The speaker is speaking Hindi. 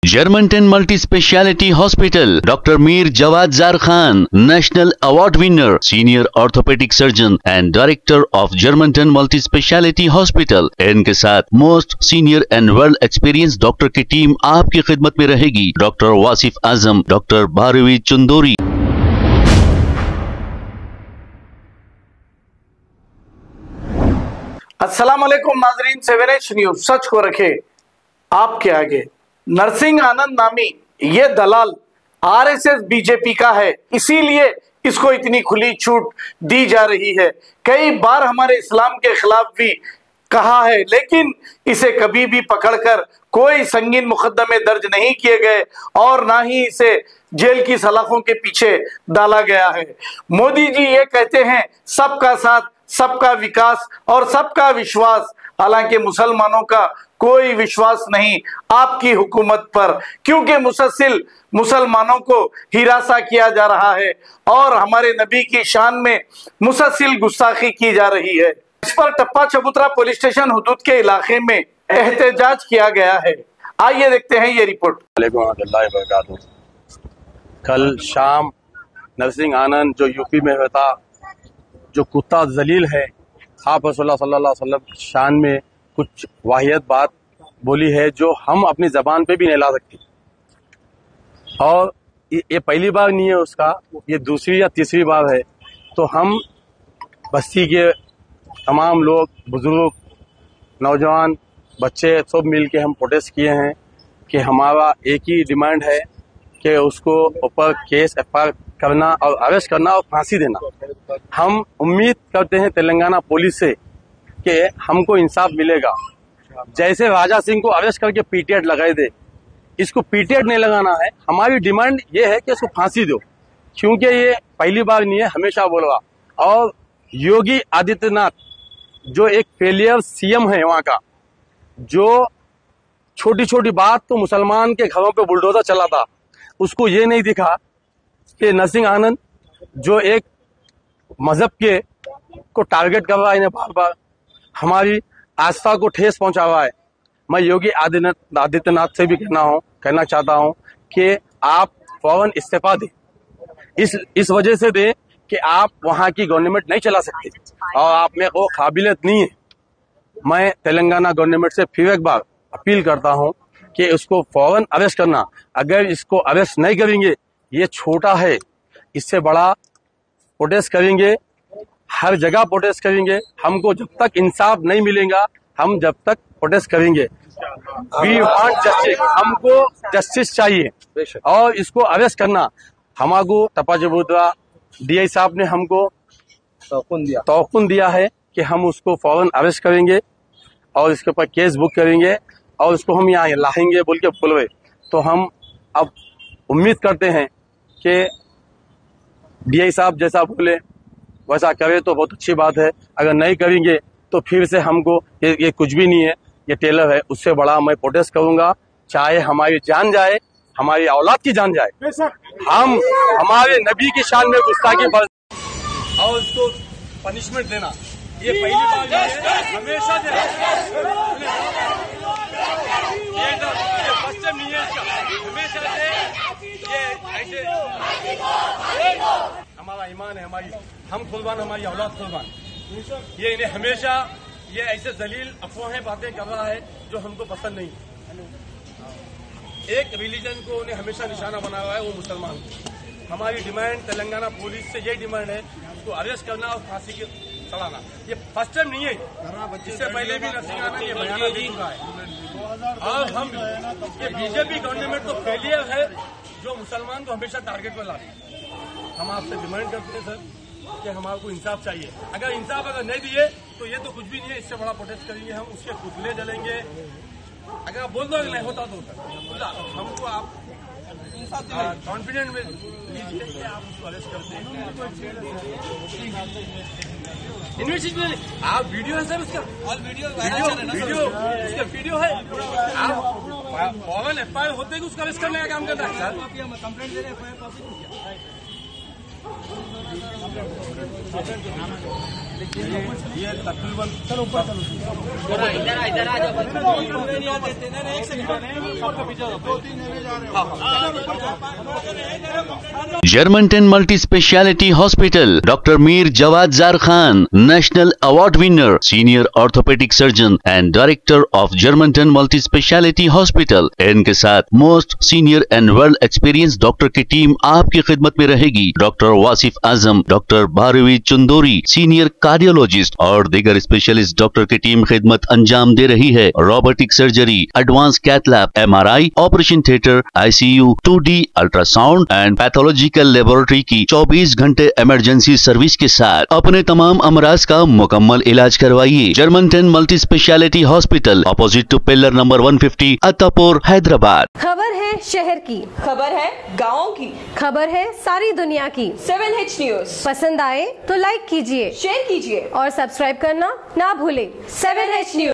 Germantown Multi Speciality Hospital, Dr. Mir Jawad Zar Khan, National Award winner, Senior Orthopedic Surgeon and Director of Germantown Multi Speciality Hospital. इनके साथ most senior and world experience doctor की टीम आपकी खिदमत में रहेगी। Doctor Wasif Azam, doctor Bharvi Chandori. अस्सलाम वालेकुम नाजरीन, 7H न्यूज सच को रखे आपके आगे। नरसिंह आनंद नामी ये दलाल आरएसएस बीजेपी का है, इसीलिए इसको इतनी खुली छूट दी जा रही है। कई बार हमारे इस्लाम के खिलाफ भी कहा है, लेकिन इसे कभी भी पकड़कर कोई संगीन मुकदमे दर्ज नहीं किए गए और ना ही इसे जेल की सलाखों के पीछे डाला गया है। मोदी जी ये कहते हैं सबका साथ, सबका विकास और सबका विश्वास, हालांकि मुसलमानों का कोई विश्वास नहीं आपकी हुकूमत पर, क्योंकि मुसलसल मुसलमानों को हिरासा किया जा रहा है और हमारे नबी की शान में मुसलसल गुस्ताखी की जा रही है। इस पर टप्पा चबूतरा पुलिस स्टेशन हुदूद के इलाके में एहतजाज किया गया है। आइए देखते हैं ये रिपोर्ट। कल शाम नरसिंह आनंद जो यूपी में हुआ था, जो कुत्ता जलील है, आप रसूलुल्लाह सल्लल्लाहु अलैहि वसल्लम की शान में कुछ वाहियत बात बोली है जो हम अपनी जबान पे भी नहीं ला सकते। और ये पहली बार नहीं है उसका, ये दूसरी या तीसरी बार है। तो हम बस्ती के तमाम लोग, बुजुर्ग, नौजवान, बच्चे सब मिल के हम प्रोटेस्ट किए हैं कि हमारा एक ही डिमांड है कि उसको ऊपर केस एफआईआर करना और अरेस्ट करना और फांसी देना। हम उम्मीद करते हैं तेलंगाना पुलिस से कि हमको इंसाफ मिलेगा। जैसे राजा सिंह को अरेस्ट करके पीटीएड लगाए दे, इसको पीटीएड नहीं लगाना है। हमारी डिमांड ये है कि इसको फांसी दो, क्योंकि ये पहली बार नहीं है, हमेशा बोल रहा। और योगी आदित्यनाथ जो एक फेलियर सीएम है वहां का, जो छोटी छोटी बात तो मुसलमान के घरों पे बुलडोजर चलाता, उसको ये नहीं दिखा कि नरसिंह आनंद जो एक मजहब के को टारगेट कर रहा है, इन्हें बार बार हमारी आस्था को ठेस पहुंचा रहा है। मैं योगी आदित्यनाथ से भी कहना चाहता हूं कि आप फौरन इस्तीफा दें। इस वजह से दें कि आप वहां की गवर्नमेंट नहीं चला सकते और आप में वो काबिलियत नहीं है। मैं तेलंगाना गवर्नमेंट से फिर एक बार अपील करता हूं कि उसको फौरन अरेस्ट करना। अगर इसको अरेस्ट नहीं करेंगे, ये छोटा है, इससे बड़ा प्रोटेस्ट करेंगे, हर जगह प्रोटेस्ट करेंगे। हमको जब तक इंसाफ नहीं मिलेगा, हम जब तक प्रोटेस्ट करेंगे। वी वांट जस्टिस, हमको जस्टिस चाहिए और इसको अरेस्ट करना। हमारे टप्पा चबूतरा डीआई साहब ने हमको तौकुन दिया है कि हम उसको फौरन अरेस्ट करेंगे और इसके ऊपर केस बुक करेंगे और उसको हम यहाँ लाएंगे बोल के बोल रहे। तो हम अब उम्मीद करते हैं कि डीआई साहब जैसा बोले वैसा करे तो बहुत अच्छी बात है। अगर नहीं करेंगे तो फिर से हमको ये कुछ भी नहीं है, ये टेलर है, उससे बड़ा मैं प्रोटेस्ट करूंगा, चाहे हमारी जान जाए, हमारी औलाद की जान जाए। हम हमारे नबी की शान में गुस्ताखी बरतना और उसको पनिशमेंट देना, ये पहली बार है, हमेशा से नहीं है इसका, हमेशा से ये ऐसे हमारा ईमान है, हम कुर्बान, हमारी औलाद कुर्बान। ये इन्हें हमेशा ये ऐसे जलील अफवाहें बातें कर रहा है जो हमको पसंद नहीं। एक रिलीजन को उन्हें हमेशा निशाना बना हुआ है, वो मुसलमान। हमारी डिमांड तेलंगाना पुलिस से यही डिमांड है, उसको अरेस्ट करना और फांसी के चढ़ाना। ये फर्स्ट टाइम नहीं है, इससे पहले भी नरसिंह आनंद ये बयान दे चुका है। और हम ये बीजेपी गवर्नमेंट तो फेलियर है जो मुसलमान को हमेशा टारगेट पर लाती है। हम आपसे डिमांड करते हैं सर कि हमारे को इंसाफ चाहिए। अगर इंसाफ नहीं दिए तो ये तो कुछ भी नहीं है, इससे बड़ा प्रोटेस्ट करेंगे हम, उसके पुतले जलेंगे। अगर आप बोल दो नहीं होता तो हमको आप कॉन्फिडेंट में लीजिए कि आप उसको अरेस्ट करते हैं। इन्वेस्टिगेशन आप वीडियो है सर उसका, और वीडियो उसका वीडियो है। आप फौरन एफआईआर होते ही उसको अरेस्ट करने का काम करता है सर। कंप्लेंट दे रहे हैं, ये तकरीबन चलो ऊपर चलो इधर आ जाओ Germanton multi speciality hospital, doctor Mir Jawad Zar Khan, national award winner, senior orthopaedic surgeon and director of Germanton multi speciality hospital. इनके साथ most senior and well experience doctor की टीम आपकी खिदमत में रहेगी। Doctor Wasif Azam, doctor Bharvi Chandori, senior cardiologist और दीगर स्पेशलिस्ट डॉक्टर की टीम खिदमत अंजाम दे रही है। Robotic surgery, advance cath lab, MRI, operation theatre, ICU, 2D ultrasound and pathological laboratory की 24 घंटे इमरजेंसी सर्विस के साथ अपने तमाम अमराज का मुकम्मल इलाज करवाइए। Germanten multi speciality hospital, opposite to pillar number 150, Attapur, Hyderabad. खबर है शहर की, खबर है गाँव की, खबर है सारी दुनिया की। 7H न्यूज पसंद आए तो लाइक कीजिए, शेयर कीजिए और सब्सक्राइब करना ना भूलें। 7H news.